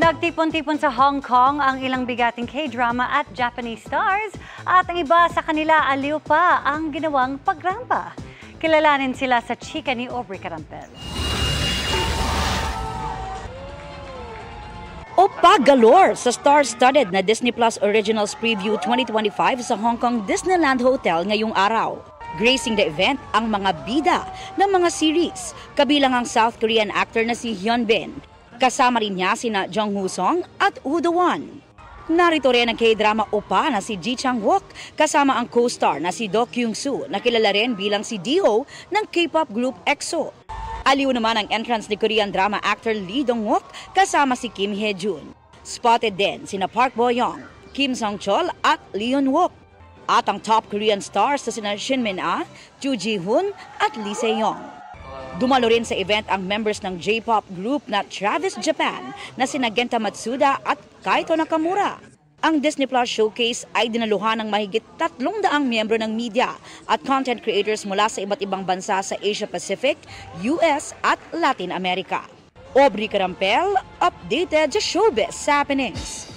Nagtipon-tipon sa Hong Kong ang ilang bigating K-drama at Japanese stars at ang iba sa kanila aliw pa ang ginawang pagrampa. Kilalanin sila sa chika ni Aubrey Carampel. Opa galore sa star-studded na Disney Plus Originals Preview 2025 sa Hong Kong Disneyland Hotel ngayong araw. Gracing the event ang mga bida ng mga series, kabilang ang South Korean actor na si Hyun Bin. Kasama rin niya sina Jung Woo Song at Woo Do-won. Narito rin ang K-drama Opa na si Ji Chang-wook kasama ang co-star na si Do Kyung-soo na kilala rin bilang si D.O. ng K-pop group EXO. Aliw naman ang entrance ni Korean drama actor Lee Dong-wook kasama si Kim Hye-jun. Spotted din sina Park Bo-young, Kim Song-chol at Lee Eun-wook. At ang top Korean stars na sina Shin Min-ah, Joo Ji-hoon at Lee Se-young. Dumalo rin sa event ang members ng J-pop group na Travis Japan na sina Genta Matsuda at Kaito Nakamura. Ang Disney Plus Showcase ay dinaluhan ng mahigit 300 miyembro ng media at content creators mula sa iba't ibang bansa sa Asia Pacific, US at Latin America. Aubrey Carampel, updated sa Showbiz Happenings.